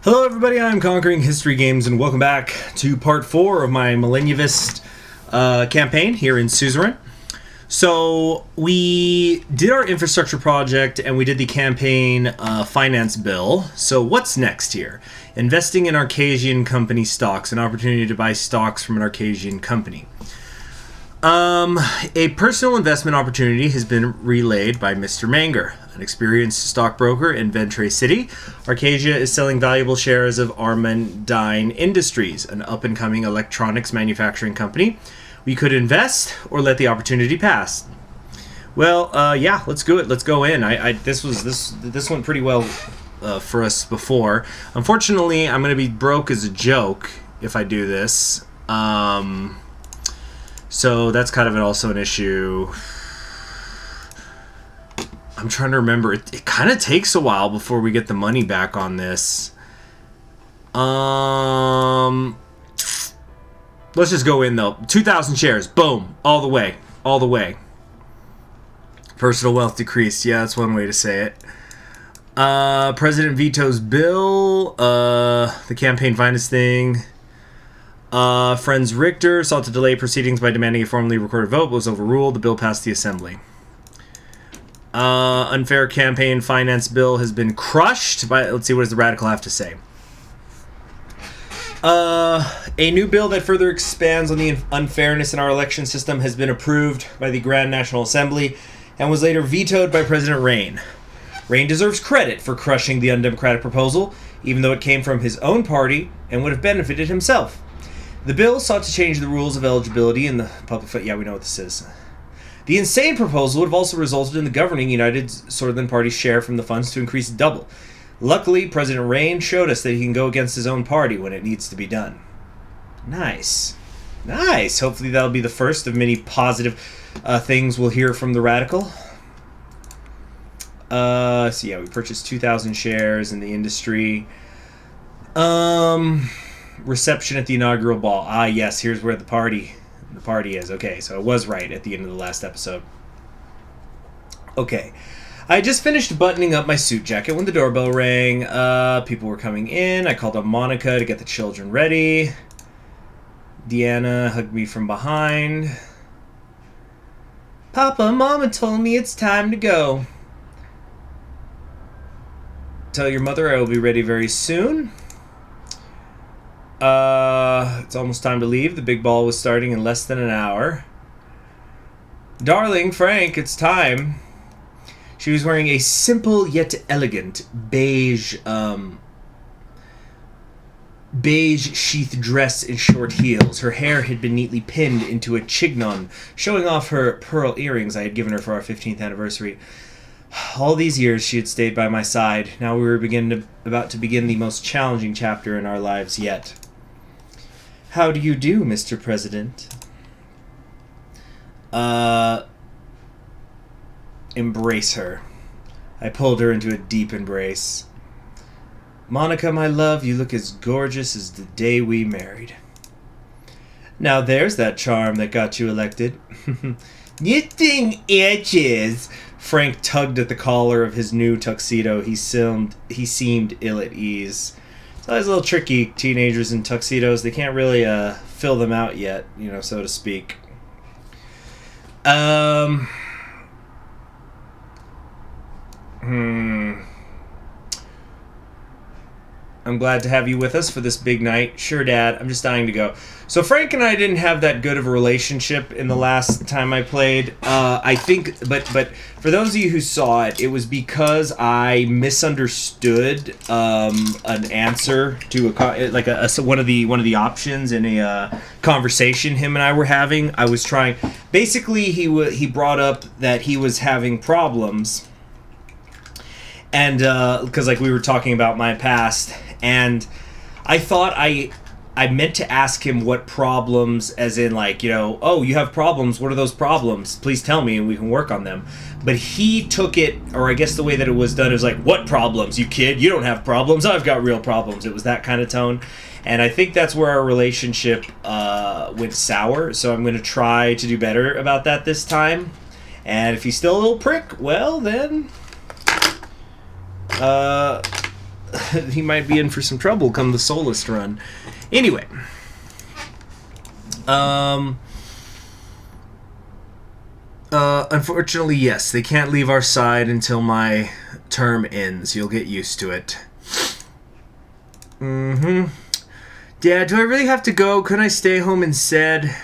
Hello everybody, I'm Conquering History Games, and welcome back to part 4 of my Malenyevist campaign here in Suzerain. So, we did our infrastructure project, and we did the campaign finance bill. So, what's next here? Investing in Arcasian company stocks, an opportunity to buy stocks from an Arcasian company. A personal investment opportunity has been relayed by Mr. Manger, an experienced stockbroker in Ventre City. Arcasia is selling valuable shares of Armandine Industries, an up-and-coming electronics manufacturing company. We could invest or let the opportunity pass. Well, yeah, let's do it. Let's go in. This went pretty well for us before. Unfortunately, I'm going to be broke as a joke if I do this. So that's kind of also an issue. I'm trying to remember. It kind of takes a while before we get the money back on this. Let's just go in, though. 2,000 shares. Boom. All the way. All the way. Personal wealth decreased. Yeah, that's one way to say it. President vetoes bill. The campaign finance thing. Friends Richter sought to delay proceedings by demanding a formally recorded vote, but was overruled. The bill passed the assembly. Unfair campaign finance bill has been crushed by... Let's see, what does the radical have to say? A new bill that further expands on the unfairness in our election system has been approved by the Grand National Assembly and was later vetoed by President Rain. Rain deserves credit for crushing the undemocratic proposal, even though it came from his own party and would have benefited himself. The bill sought to change the rules of eligibility in the public... Yeah, we know what this is. The insane proposal would have also resulted in the governing United Southern Party's share from the funds to increase double. Luckily, President Rain showed us that he can go against his own party when it needs to be done. Nice. Nice. Hopefully that'll be the first of many positive things we'll hear from the radical. So yeah, we purchased 2,000 shares in the industry. Reception at the inaugural ball. Ah, yes, here's where the party is. Okay, so I was right at the end of the last episode. Okay. I just finished buttoning up my suit jacket when the doorbell rang. People were coming in. I called up Monica to get the children ready. Deanna hugged me from behind. Papa, Mama told me it's time to go. Tell your mother I will be ready very soon. It's almost time to leave. The big ball was starting in less than an hour. Darling, Frank, it's time. She was wearing a simple yet elegant beige sheath dress and short heels. Her hair had been neatly pinned into a chignon, showing off her pearl earrings I had given her for our 15th anniversary. All these years she had stayed by my side. Now we were about to begin the most challenging chapter in our lives yet. How do you do, Mr. President? Embrace her. I pulled her into a deep embrace. Monica, my love, you look as gorgeous as the day we married. Now there's that charm that got you elected. This thing itches. Frank tugged at the collar of his new tuxedo. He seemed ill at ease. It's always a little tricky, teenagers in tuxedos. They can't really fill them out yet, so to speak. I'm glad to have you with us for this big night. Sure, Dad. I'm just dying to go. So Frank and I didn't have that good of a relationship in the last time I played. I think, but for those of you who saw it, it was because I misunderstood an answer to one of the options in a conversation him and I were having. I was trying. Basically, he brought up that he was having problems. And because we were talking about my past, and I thought I meant to ask him what problems, as in oh, you have problems, what are those problems? Please tell me and we can work on them. But he took it, or I guess the way that it was done is what problems, you kid? You don't have problems, I've got real problems. It was that kind of tone. And I think that's where our relationship went sour, so I'm going to try to do better about that this time. And if he's still a little prick, well then... he might be in for some trouble come the Solist run. Anyway. Unfortunately, yes, they can't leave our side until my term ends. You'll get used to it. Dad, do I really have to go? Couldn't I stay home instead?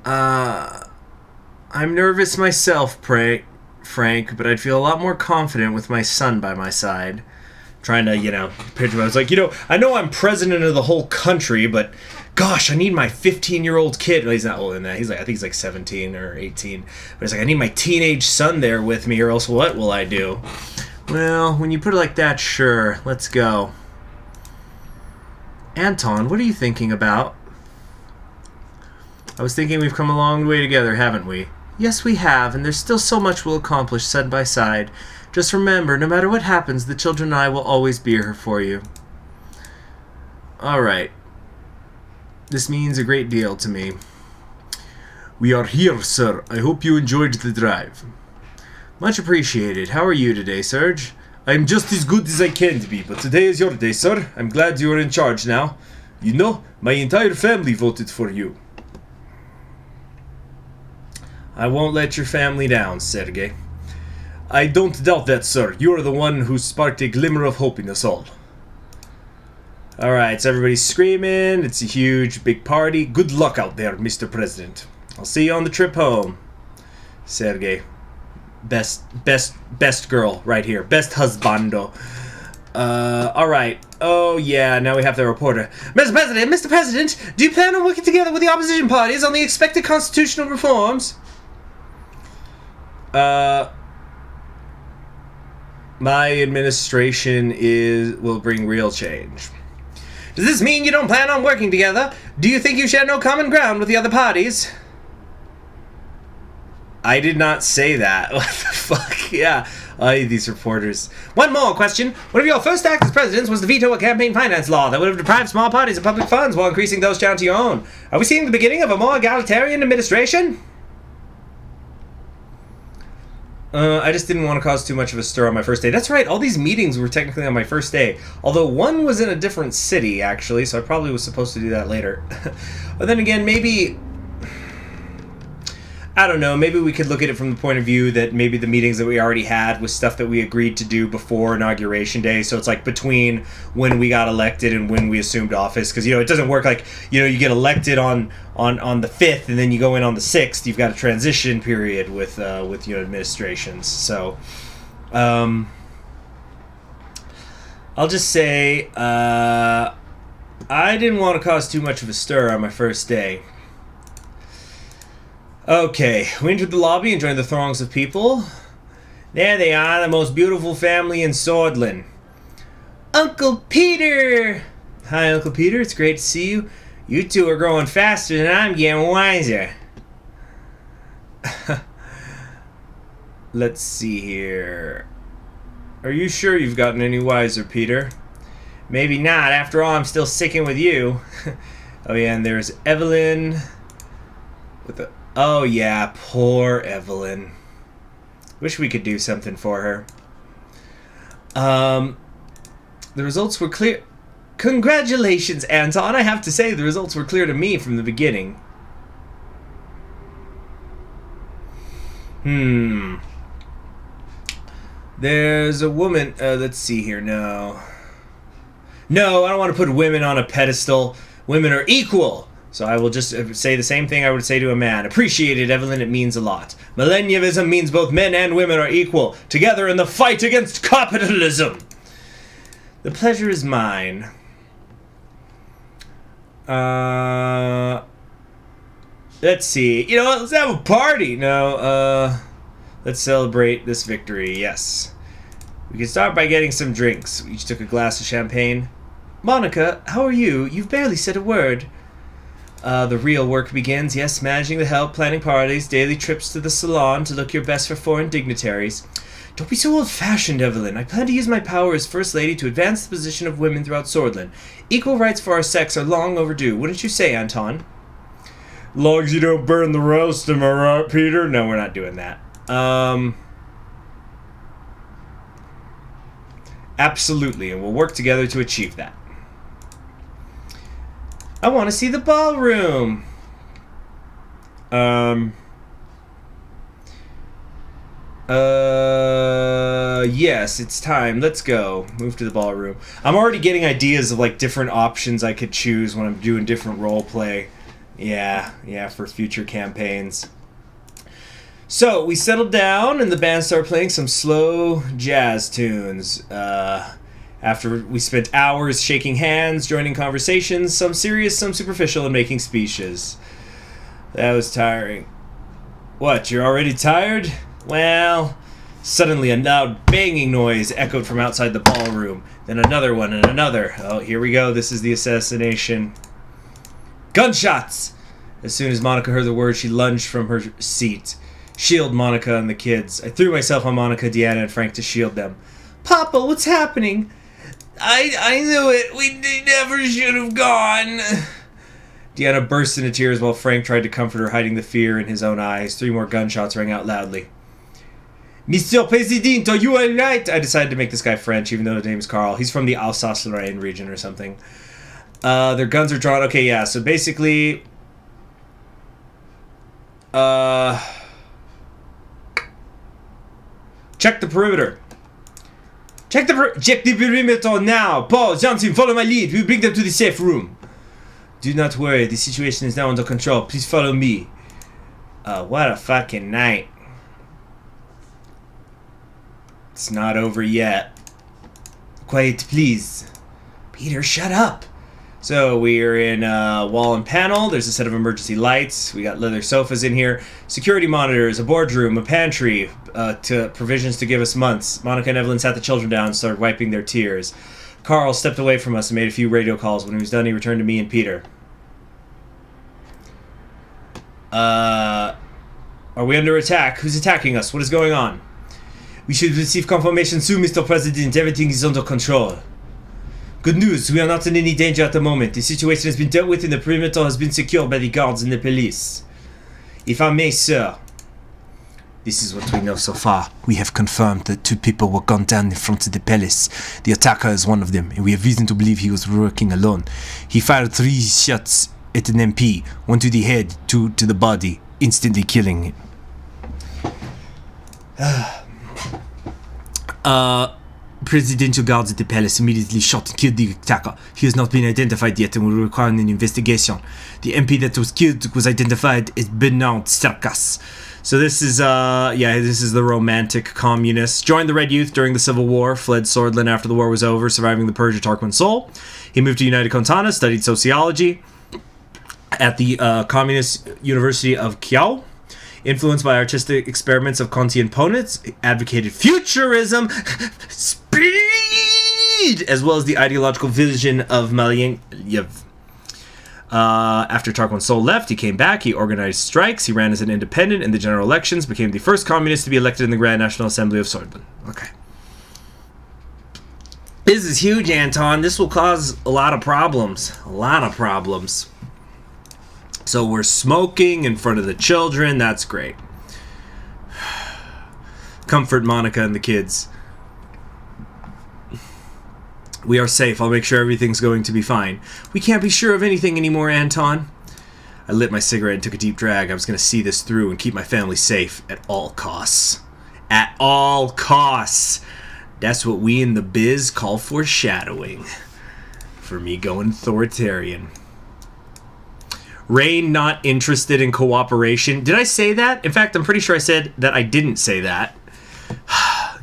I'm nervous myself, Frank, but I'd feel a lot more confident with my son by my side. Trying to, picture him. I was like, I know I'm president of the whole country, but gosh, I need my 15-year-old kid. Well, he's not older than that. I think he's like 17 or 18. But it's like, I need my teenage son there with me, or else what will I do? Well, when you put it like that, sure. Let's go. Anton, what are you thinking about? I was thinking we've come a long way together, haven't we? Yes, we have, and there's still so much we'll accomplish side by side. Just remember, no matter what happens, the children and I will always be here for you. Alright. This means a great deal to me. We are here, sir. I hope you enjoyed the drive. Much appreciated. How are you today, Serge? I'm just as good as I can be, but today is your day, sir. I'm glad you are in charge now. My entire family voted for you. I won't let your family down, Sergei. I don't doubt that, sir. You are the one who sparked a glimmer of hope in us all. Alright, so everybody's screaming. It's a huge, big party. Good luck out there, Mr. President. I'll see you on the trip home. Sergei. Best girl right here. Best husbando. Alright. Oh, yeah, now we have the reporter. Mr. President, do you plan on working together with the opposition parties on the expected constitutional reforms? My administration will bring real change. Does this mean you don't plan on working together? Do you think you share no common ground with the other parties? I did not say that. What the fuck? Yeah. These reporters. One more question. One of your first acts as presidents was to veto a campaign finance law that would have deprived small parties of public funds while increasing those down to your own. Are we seeing the beginning of a more egalitarian administration? I just didn't want to cause too much of a stir on my first day. That's right, all these meetings were technically on my first day. Although one was in a different city, actually, so I probably was supposed to do that later. But then again, maybe... I don't know, maybe we could look at it from the point of view that maybe the meetings that we already had was stuff that we agreed to do before Inauguration Day, so it's like between when we got elected and when we assumed office, because, it doesn't work like, you get elected on the 5th and then you go in on the 6th, you've got a transition period with administrations, so, I'll just say, I didn't want to cause too much of a stir on my first day. Okay, we entered the lobby and joined the throngs of people. There they are, the most beautiful family in Swordland. Uncle Peter! Hi, Uncle Peter, it's great to see you. You two are growing faster than I'm getting wiser. Let's see here. Are you sure you've gotten any wiser, Peter? Maybe not. After all, I'm still sticking with you. Oh yeah, and there's Evelyn with a... Oh yeah, poor Evelyn. Wish we could do something for her. The results were clear. Congratulations, Anton. I have to say, the results were clear to me from the beginning. There's a woman. Let's see here. No, I don't want to put women on a pedestal. Women are equal. So I will just say the same thing I would say to a man. Appreciate it, Evelyn. It means a lot. Malenyevist means both men and women are equal, together in the fight against capitalism. The pleasure is mine. Let's see. Let's have a party. No, let's celebrate this victory. Yes. We can start by getting some drinks. We each took a glass of champagne. Monica, how are you? You've barely said a word. The real work begins, yes, managing the help, planning parties, daily trips to the salon to look your best for foreign dignitaries. Don't be so old-fashioned, Evelyn. I plan to use my power as First Lady to advance the position of women throughout Swordland. Equal rights for our sex are long overdue, wouldn't you say, Anton? Long as you don't burn the roast, am I right, Peter? No, we're not doing that. Absolutely, and we'll work together to achieve that. I want to see the ballroom. Yes, it's time. Let's go. Move to the ballroom. I'm already getting ideas of, like, different options I could choose when I'm doing different role play. Yeah, for future campaigns. So, we settled down, and the band started playing some slow jazz tunes. After we spent hours shaking hands, joining conversations, some serious, some superficial, and making speeches. That was tiring. What, you're already tired? Well, suddenly a loud banging noise echoed from outside the ballroom. Then another one and another. Oh, here we go. This is the assassination. Gunshots! As soon as Monica heard the word, she lunged from her seat. Shield Monica and the kids. I threw myself on Monica, Deanna, and Frank to shield them. Papa, what's happening? I knew it. We never should have gone. Deanna burst into tears while Frank tried to comfort her, hiding the fear in his own eyes. 3 more gunshots rang out loudly. Mr. President, are you alright? I decided to make this guy French, even though his name is Carl. He's from the Alsace-Lorraine region or something. Their guns are drawn. Okay, yeah, so basically... check the perimeter. Check the perimeter now. Paul, Johnson, follow my lead. We'll bring them to the safe room. Do not worry. The situation is now under control. Please follow me. What a fucking night. It's not over yet. Quiet, please. Peter, shut up. So we're in wall and panel. There's a set of emergency lights. We got leather sofas in here. Security monitors, a boardroom, a pantry, to provisions to give us months. Monica and Evelyn sat the children down and started wiping their tears. Carl stepped away from us and made a few radio calls. When he was done, he returned to me and Peter. Are we under attack? Who's attacking us? What is going on? We should receive confirmation soon, Mr. President. Everything is under control. Good news, we are not in any danger at the moment. The situation has been dealt with and the perimeter has been secured by the guards and the police. If I may, sir. This is what we know so far. We have confirmed that 2 people were gunned down in front of the palace. The attacker is one of them, and we have reason to believe he was working alone. He fired 3 shots at an MP, 1 to the head, 2 to the body, instantly killing him. Presidential guards at the palace immediately shot and killed the attacker. He has not been identified yet and will require an investigation. The MP that was killed was identified as Bernard Sarkas. So this is, this is the romantic communist. Joined the Red Youth during the Civil War, fled Swordland after the war was over, surviving the Purge of Tarquin Sol. He moved to United Kontana, studied sociology at the Communist University of Kiao. Influenced by artistic experiments of Kantian opponents, advocated futurism, speed, as well as the ideological vision of Malenyevist. After Tarquin Sol left, he came back, he organized strikes, he ran as an independent in the general elections, became the first communist to be elected in the Grand National Assembly of Swordland. Okay. This is huge, Anton. This will cause a lot of problems. A lot of problems. So we're smoking in front of the children. That's great. Comfort Monica and the kids. We are safe. I'll make sure everything's going to be fine. We can't be sure of anything anymore, Anton. I lit my cigarette and took a deep drag. I was going to see this through and keep my family safe at all costs. At all costs. That's what we in the biz call foreshadowing. For me going authoritarian. Rain not interested in cooperation. Did I say that? In fact, I'm pretty sure I said that I didn't say that.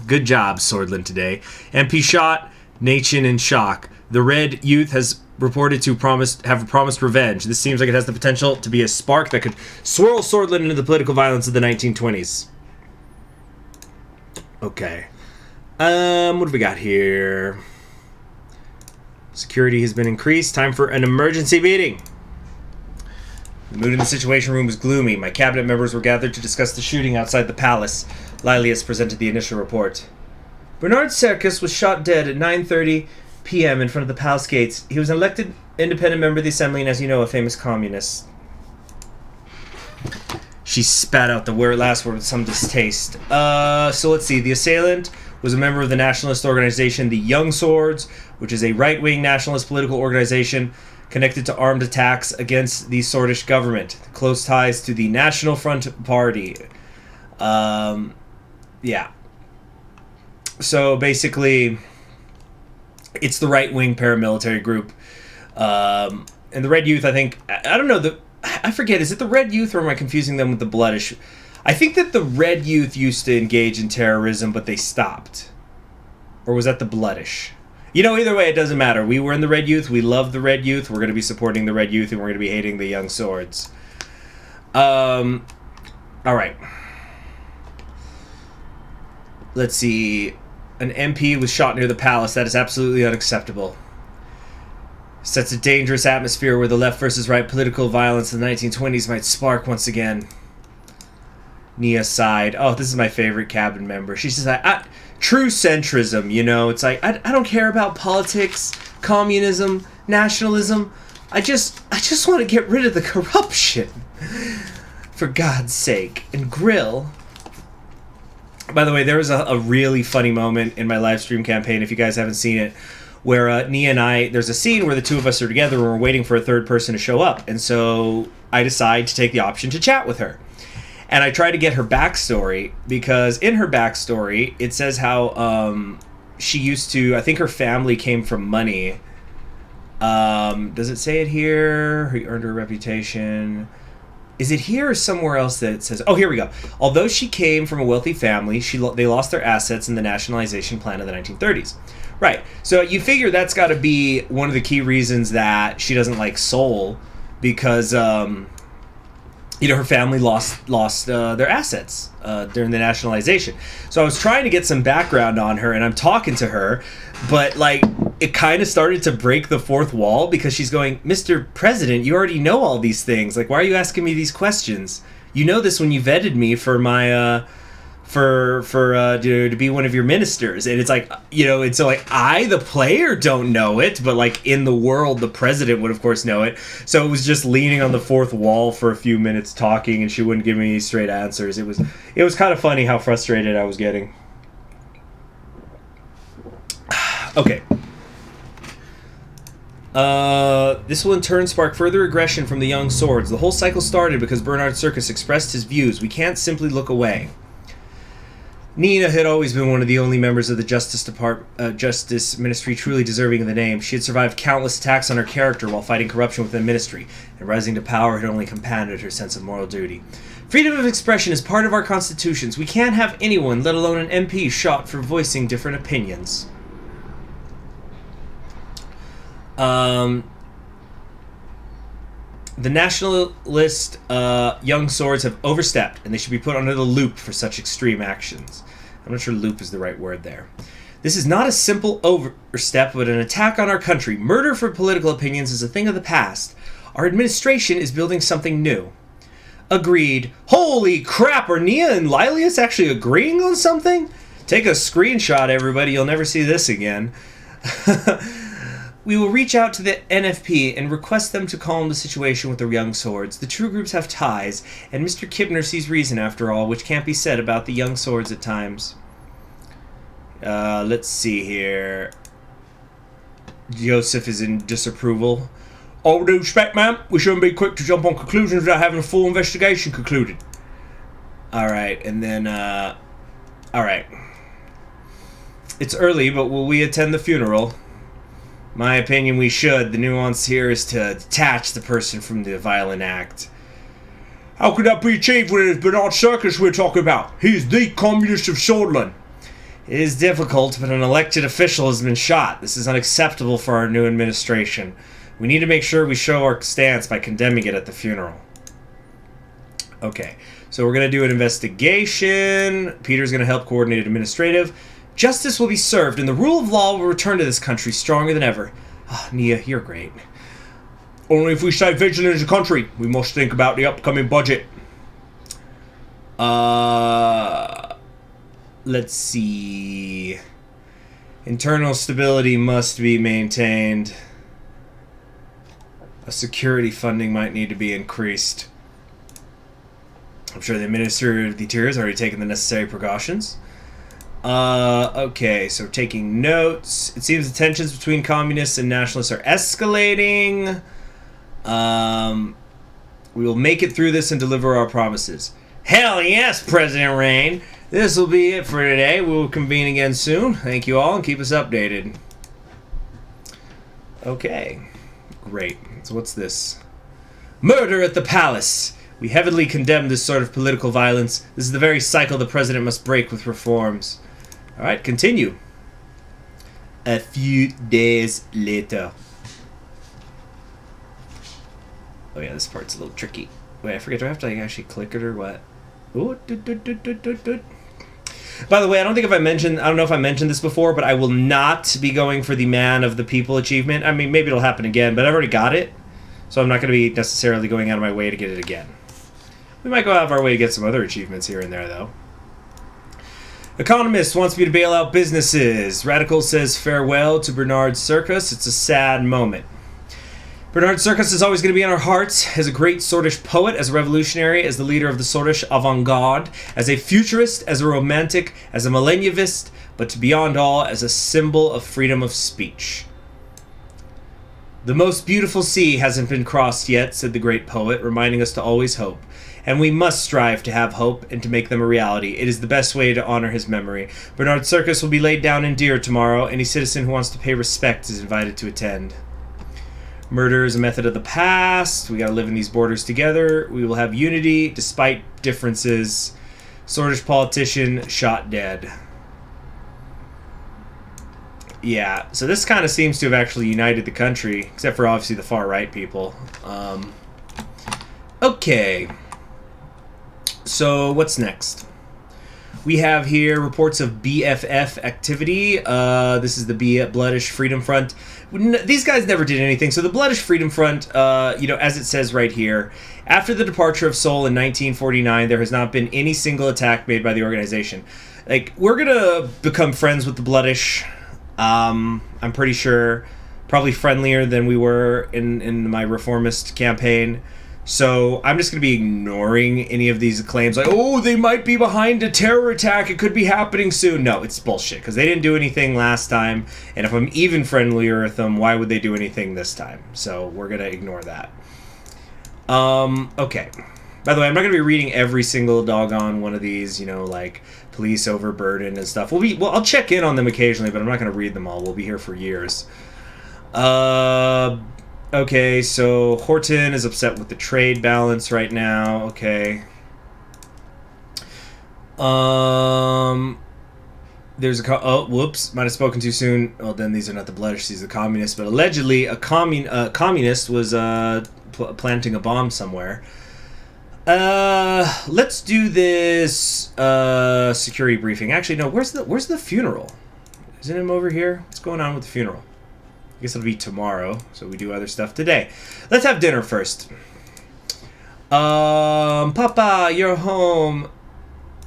Good job, Swordland, today. MP shot, nation in shock. The Red Youth has reported to have promised revenge. This seems like it has the potential to be a spark that could swirl Swordland into the political violence of the 1920s. Okay. What do we got here? Security has been increased. Time for an emergency meeting. The mood in the Situation Room was gloomy. My cabinet members were gathered to discuss the shooting outside the palace. Lilius presented the initial report. Bernard Serkis was shot dead at 9:30 p.m. in front of the palace gates. He was an elected independent member of the assembly and, as you know, a famous communist. She spat out the last word with some distaste. So let's see. The assailant was a member of the nationalist organization The Young Swords, which is a right-wing nationalist political organization connected to armed attacks against the Swordish government. Close ties to the National Front Party. Yeah. So basically, it's the right-wing paramilitary group. And the Red Youth, I think, I don't know, I forget, is it the Red Youth or am I confusing them with the Bloodish? I think that the Red Youth used to engage in terrorism, but they stopped. Or was that the Bloodish? You know, either way, it doesn't matter. We were in the Red Youth. We love the Red Youth. We're going to be supporting the Red Youth, and we're going to be hating the Young Swords. All right. Let's see. An MP was shot near the palace. That is absolutely unacceptable. Sets a dangerous atmosphere where the left versus right political violence in the 1920s might spark once again. Nia sighed. Oh, this is my favorite cabin member. She says, true centrism, you know. It's like, I don't care about politics, communism, nationalism. I just want to get rid of the corruption. For God's sake. And Grill... By the way, there was a really funny moment in my live stream campaign, if you guys haven't seen it, where Nia and I, there's a scene where the two of us are together and we're waiting for a third person to show up. And so I decide to take the option to chat with her. And I try to get her backstory, because in her backstory, it says how she used to, I think her family came from money. Does it say it here? He earned her reputation. Is it here or somewhere else that it says... Oh, here we go. Although she came from a wealthy family, they lost their assets in the nationalization plan of the 1930s. Right. So you figure that's got to be one of the key reasons that she doesn't like Seoul, because, you know, her family lost their assets during the nationalization. So I was trying to get some background on her, and I'm talking to her, but, like, it kind of started to break the fourth wall, because she's going, Mr. President, you already know all these things. Like, why are you asking me these questions? You know this when you vetted me for my, to be one of your ministers. And it's like, you know, it's like, I, the player, don't know it, but, like, in the world, the president would, of course, know it. So it was just leaning on the fourth wall for a few minutes talking, and she wouldn't give me any straight answers. It was kind of funny how frustrated I was getting. Okay. This will in turn spark further aggression from the Young Swords. The whole cycle started because Bernard Circus expressed his views. We can't simply look away. Nina had always been one of the only members of the Justice Ministry truly deserving of the name. She had survived countless attacks on her character while fighting corruption within the ministry, and rising to power had only compounded her sense of moral duty. Freedom of expression is part of our constitutions. We can't have anyone, let alone an MP, shot for voicing different opinions. The nationalist Young Swords have overstepped, and they should be put under the loop for such extreme actions. I'm not sure loop is the right word there. This is not a simple overstep, but an attack on our country. Murder for political opinions is a thing of the past. Our administration is building something new. Agreed. Holy crap, are Nia and Lilius actually agreeing on something? Take a screenshot, everybody. You'll never see this again. We will reach out to the NFP and request them to calm the situation with the Young Swords. The two groups have ties, and Mr. Kibner sees reason after all, which can't be said about the Young Swords at times. Let's see here. Joseph is in disapproval. All due respect, ma'am, we shouldn't be quick to jump on conclusions without having a full investigation concluded. Alright, and then, alright. It's early, but will we attend the funeral? My opinion, we should. The nuance here is to detach the person from the violent act. How could that be achieved when it's Bernard Circus we're talking about? He is the communist of Swordland. It is difficult, but an elected official has been shot. This is unacceptable for our new administration. We need to make sure we show our stance by condemning it at the funeral. Okay, so we're going to do an investigation. Peter's going to help coordinate administrative. Justice will be served, and the rule of law will return to this country stronger than ever. Ah, Nia, you're great. Only if we stay vigilant as a country. We must think about the upcoming budget. Let's see. Internal stability must be maintained. A security funding might need to be increased. I'm sure the Minister of the Interior has already taken the necessary precautions. Okay, so taking notes. It seems the tensions between communists and nationalists are escalating. We will make it through this and deliver our promises. Hell yes, President Rain. This will be it for today. We will convene again soon. Thank you all and keep us updated. Okay, great. So what's this? Murder at the palace. We heavily condemn this sort of political violence. This is the very cycle the president must break with reforms. Alright, continue. A few days later. Oh yeah, this part's a little tricky. Wait, I forget, do I have to actually click it or what? Ooh, By the way, I don't know if I mentioned this before, but I will not be going for the Man of the People achievement. I mean, maybe it'll happen again, but I've already got it. So I'm not going to be necessarily going out of my way to get it again. We might go out of our way to get some other achievements here and there, though. Economist wants me to bail out businesses. Radical says farewell to Bernard Circus. It's a sad moment. Bernard Circus is always going to be in our hearts as a great Swordish poet, as a revolutionary, as the leader of the Swordish avant-garde, as a futurist, as a romantic, as a Malenyevist, but beyond all, as a symbol of freedom of speech. The most beautiful sea hasn't been crossed yet, said the great poet, reminding us to always hope. And we must strive to have hope and to make them a reality. It is the best way to honor his memory. Bernard Circus will be laid down in Deer tomorrow. Any citizen who wants to pay respect is invited to attend. Murder is a method of the past. We gotta live in these borders together. We will have unity despite differences. Swordish politician shot dead. Yeah, so this kind of seems to have actually united the country, except for obviously the far-right people. Okay. So, what's next? We have here reports of Bff Activity. This is the Bloodish Freedom Front. These guys never did anything. So the Bloodish Freedom Front, as it says right here, after the departure of Seoul in 1949, there has not been any single attack made by the organization. Like, we're gonna become friends with the Bloodish. I'm pretty sure, probably friendlier than we were in my reformist campaign. So I'm just going to be ignoring any of these claims like, oh, they might be behind a terror attack, it could be happening soon. No, it's bullshit, because they didn't do anything last time, and if I'm even friendlier with them, why would they do anything this time? So we're going to ignore that. Okay. By the way, I'm not going to be reading every single doggone one of these, like police overburden and stuff. I'll check in on them occasionally, but I'm not going to read them all. We'll be here for years. Okay, so Horton is upset with the trade balance right now. Okay. There's whoops, might have spoken too soon. Well, then these are not the Bloodish, these are the communists. But allegedly, a communist was planting a bomb somewhere. Let's do this security briefing. Actually, no. Where's the funeral? Isn't him over here? What's going on with the funeral? I guess it'll be tomorrow, so we do other stuff today. Let's have dinner first. Papa, you're home.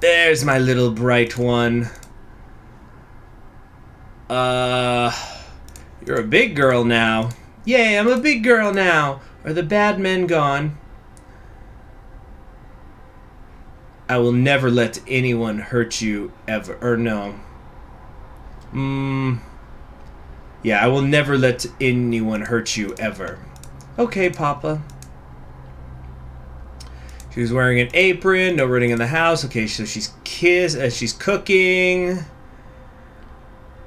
There's my little bright one. You're a big girl now. Yay, I'm a big girl now. Are the bad men gone? I will never let anyone hurt you ever. Or no. Yeah, I will never let anyone hurt you ever. Okay, Papa. She was wearing an apron, no running in the house. Okay, so she's she's cooking.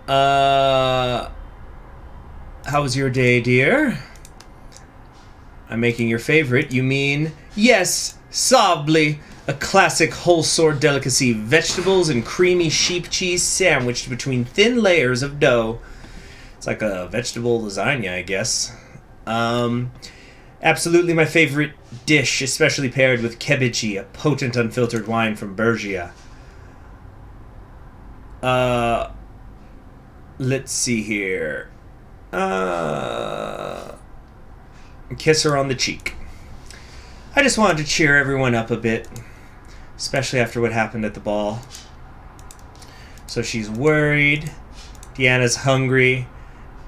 How was your day, dear? I'm making your favorite. You mean, yes, sabli, a classic whole sword delicacy. Vegetables and creamy sheep cheese sandwiched between thin layers of dough. It's like a vegetable lasagna, I guess. Absolutely my favorite dish, especially paired with kebichi, a potent unfiltered wine from Bergia. Let's see here. Kiss her on the cheek. I just wanted to cheer everyone up a bit, especially after what happened at the ball. So she's worried. Deanna's hungry.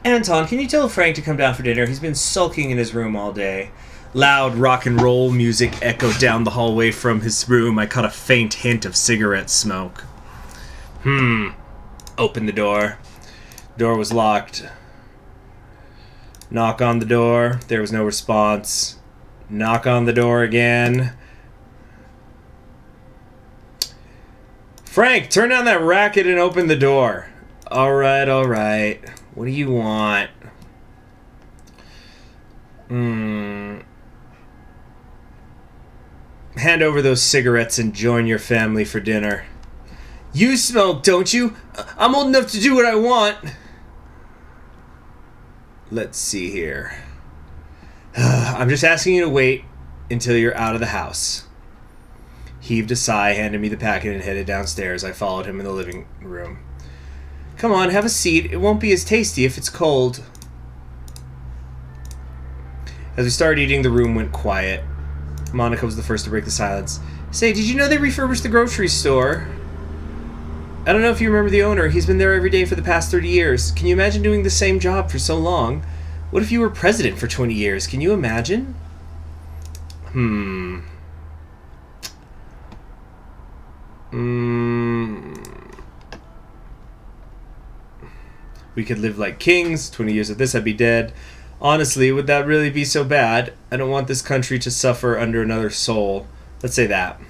Anton, can you tell Frank to come down for dinner? He's been sulking in his room all day. Loud rock and roll music echoed down the hallway from his room. I caught a faint hint of cigarette smoke. Open the door. Door was locked. Knock on the door. There was no response. Knock on the door again. Frank, turn down that racket and open the door. All right, all right. What do you want? Hand over those cigarettes and join your family for dinner. You smoke, don't you? I'm old enough to do what I want. Let's see here. I'm just asking you to wait until you're out of the house. Heaved a sigh, handed me the packet, and headed downstairs. I followed him in the living room. Come on, have a seat. It won't be as tasty if it's cold. As we started eating, the room went quiet. Monica was the first to break the silence. Say, did you know they refurbished the grocery store? I don't know if you remember the owner. He's been there every day for the past 30 years. Can you imagine doing the same job for so long? What if you were president for 20 years? Can you imagine? We could live like kings. 20 years of this, I'd be dead. Honestly, would that really be so bad? I don't want this country to suffer under another soul. Let's say that.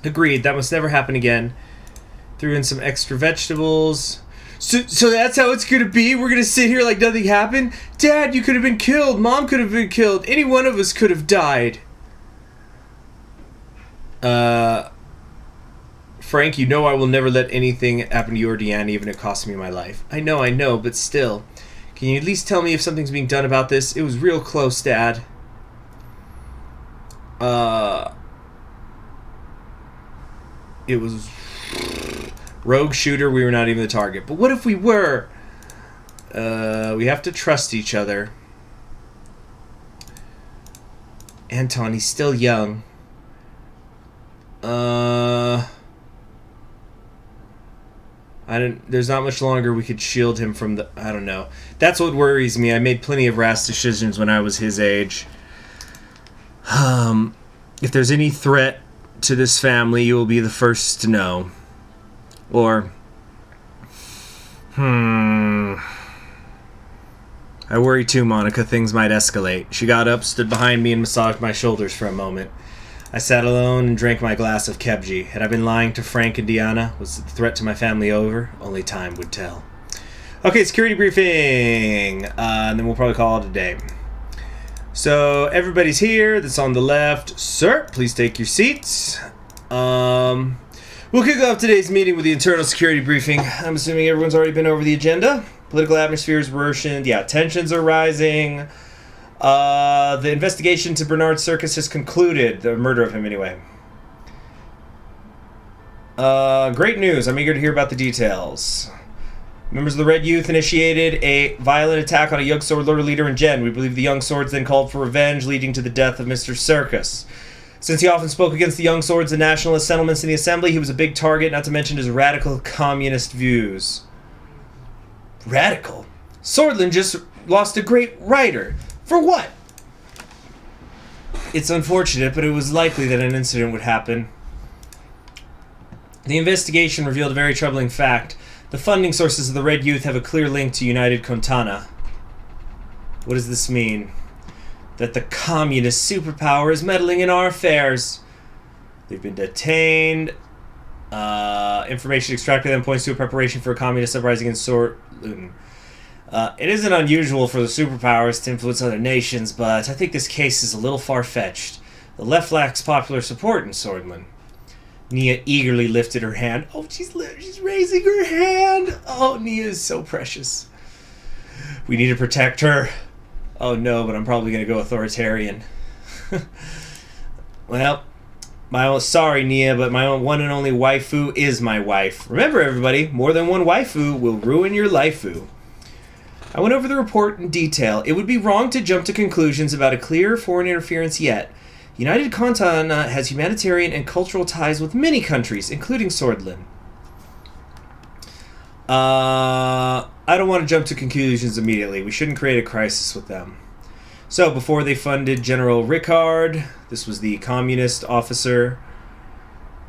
Agreed. That must never happen again. Threw in some extra vegetables. So that's how it's gonna be? We're gonna sit here like nothing happened? Dad, you could have been killed. Mom could have been killed. Any one of us could have died. Frank, you know I will never let anything happen to you or Deanna, even if it costs me my life. I know, but still. Can you at least tell me if something's being done about this? It was real close, Dad. It was... Rogue shooter, we were not even the target. But what if we were? We have to trust each other. Anton, he's still young. There's not much longer we could shield him from the... I don't know. That's what worries me. I made plenty of rash decisions when I was his age. If there's any threat to this family, you will be the first to know. Or... I worry too, Monica. Things might escalate. She got up, stood behind me, and massaged my shoulders for a moment. I sat alone and drank my glass of kebji. Had I been lying to Frank and Deanna? Was the threat to my family over? Only time would tell. Okay, security briefing. And then we'll probably call it a day. So, everybody's here. That's on the left. Sir, please take your seats. We'll kick off today's meeting with the internal security briefing. I'm assuming everyone's already been over the agenda. Political atmosphere is worsened. Yeah, tensions are rising. The investigation to Bernard Circus has concluded. The murder of him, anyway. Great news. I'm eager to hear about the details. Members of the Red Youth initiated a violent attack on a young sword lord leader in Jen. We believe the young swords then called for revenge, leading to the death of Mr. Circus. Since he often spoke against the young swords and nationalist settlements in the assembly, he was a big target, not to mention his radical communist views. Radical? Swordland just lost a great writer. For what? It's unfortunate, but it was likely that an incident would happen. The investigation revealed a very troubling fact. The funding sources of the Red Youth have a clear link to United Kontana. What does this mean? That the communist superpower is meddling in our affairs. They've been detained. Information extracted then points to a preparation for a communist uprising in Sortluten. It isn't unusual for the superpowers to influence other nations, but I think this case is a little far-fetched. The left lacks popular support in Swordland. Nia eagerly lifted her hand. Oh, she's raising her hand. Oh, Nia is so precious. We need to protect her. Oh no, but I'm probably going to go authoritarian. Well, sorry, Nia, but my one and only waifu is my wife. Remember, everybody, more than one waifu will ruin your lifeu. I went over the report in detail. It would be wrong to jump to conclusions about a clear foreign interference yet. United Kontana has humanitarian and cultural ties with many countries, including Swordland. I don't want to jump to conclusions immediately. We shouldn't create a crisis with them. So, before they funded General Ricard, this was the communist officer,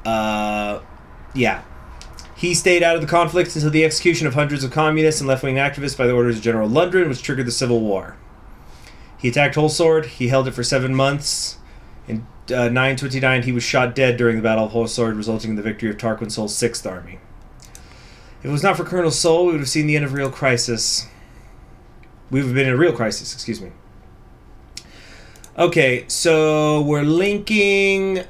he He stayed out of the conflict until the execution of hundreds of communists and left-wing activists by the orders of General Lundgren, which triggered the Civil War. He attacked Holsword. He held it for 7 months. In 929, he was shot dead during the Battle of Holsword, resulting in the victory of Tarquin Sol's 6th Army. If it was not for Colonel Sol, we would have seen the end of real crisis. We would have been in a real crisis, excuse me. Okay, so we're linking.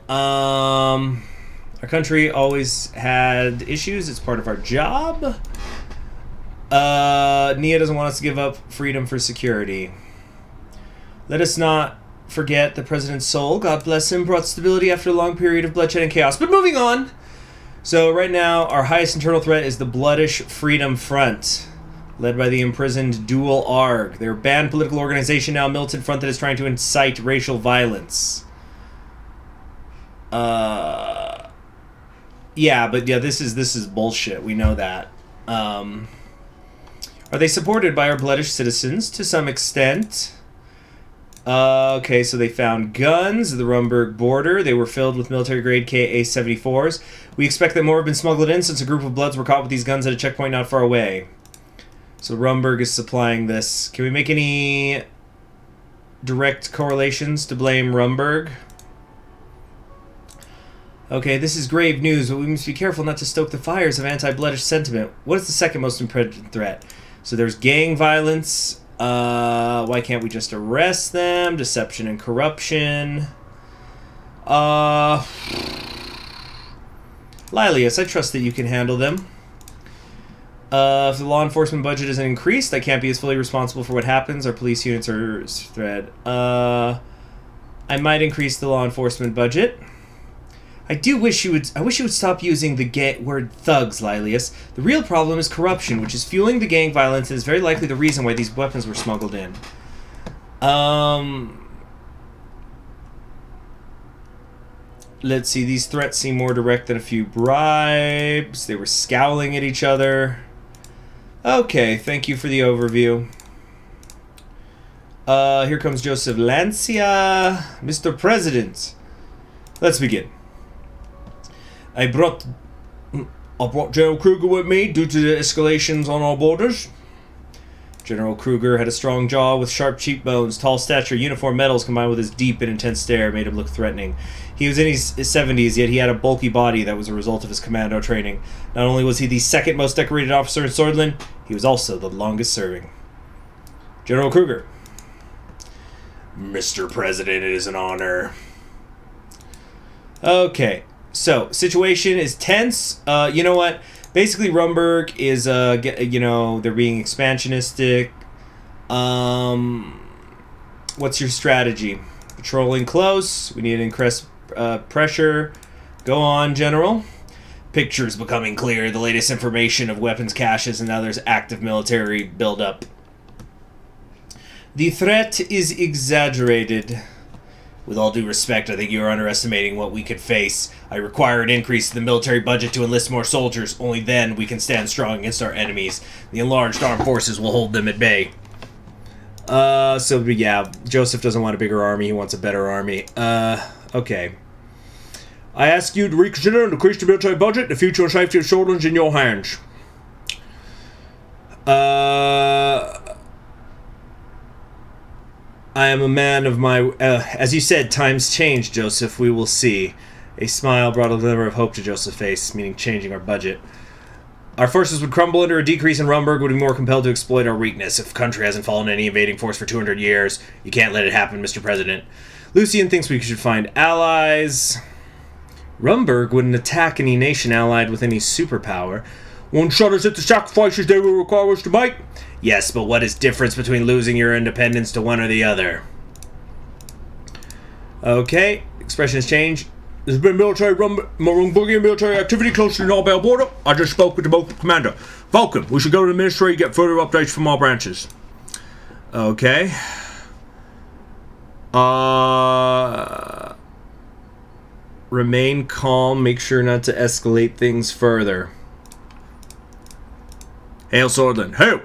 Our country always had issues. It's part of our job. Nia doesn't want us to give up freedom for security. Let us not forget that President Sol, God bless him, brought stability after a long period of bloodshed and chaos. But moving on. So right now, our highest internal threat is the Bloodish Freedom Front, led by the imprisoned Dual Arg. They're a banned political organization now, a militant front that is trying to incite racial violence. This is bullshit. We know that. Are they supported by our Bloodish citizens to some extent? Okay, so they found guns at the Rumberg border. They were filled with military-grade Ka-74s. We expect that more have been smuggled in since a group of Bloods were caught with these guns at a checkpoint not far away. So Rumberg is supplying this. Can we make any direct correlations to blame Rumberg? Okay, this is grave news, but we must be careful not to stoke the fires of anti-Bloodish sentiment. What is the second most important threat? So there's gang violence. Why can't we just arrest them? Deception and corruption. Lilius, I trust that you can handle them. If the law enforcement budget isn't increased, I can't be as fully responsible for what happens. Our police units are threat. I might increase the law enforcement budget. I wish you would stop using the word thugs, Lilius. The real problem is corruption, which is fueling the gang violence and is very likely the reason why these weapons were smuggled in. Let's see, these threats seem more direct than a few bribes. They were scowling at each other. Okay, thank you for the overview. Here comes Joseph Lancia. Mr. President, let's begin. I brought General Kruger with me due to the escalations on our borders. General Kruger had a strong jaw with sharp cheekbones, tall stature, uniform medals combined with his deep and intense stare made him look threatening. He was in his 70s, yet he had a bulky body that was a result of his commando training. Not only was he the second most decorated officer in Swordland, he was also the longest serving. General Kruger. Mr. President, it is an honor. Okay. So, situation is tense. You know what? Basically, Rumberg is, they're being expansionistic. What's your strategy? Patrolling close. We need to increase pressure. Go on, General. Pictures becoming clear. The latest information of weapons caches and others active military buildup. The threat is exaggerated. With all due respect, I think you are underestimating what we could face. I require an increase in the military budget to enlist more soldiers. Only then we can stand strong against our enemies. The enlarged armed forces will hold them at bay. Joseph doesn't want a bigger army. He wants a better army. Okay. I ask you to reconsider and increase the military budget. The future and safety of Swordland is in your hands. I am a man of my... as you said, times change, Joseph. We will see. A smile brought a glimmer of hope to Joseph's face, meaning changing our budget. Our forces would crumble under a decrease in Rumberg, would be more compelled to exploit our weakness. If the country hasn't fallen any invading force for 200 years, you can't let it happen, Mr. President. Lucian thinks we should find allies. Rumberg wouldn't attack any nation allied with any superpower. One shudders at the sacrifices they will require us to make. Yes, but what is the difference between losing your independence to one or the other? Okay, expression has changed. There's been Rumbergian military activity close to the Norbel border. I just spoke with the local commander. Vulcan, we should go to the ministry and get further updates from our branches. Okay. Remain calm. Make sure not to escalate things further. Hail Swordland. Hail!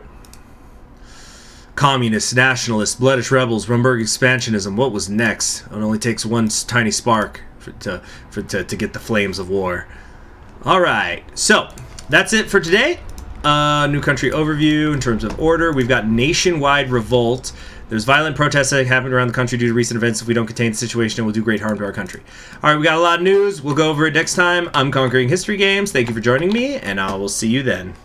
Communists, nationalists, bloodish rebels, Rumberg expansionism. What was next? It only takes one tiny spark to get the flames of war. Alright, so that's it for today. New country overview in terms of order. We've got nationwide revolt. There's violent protests that happened around the country due to recent events. If we don't contain the situation, it will do great harm to our country. All right, we got a lot of news. We'll go over it next time. I'm Conquering History Games. Thank you for joining me, and I will see you then.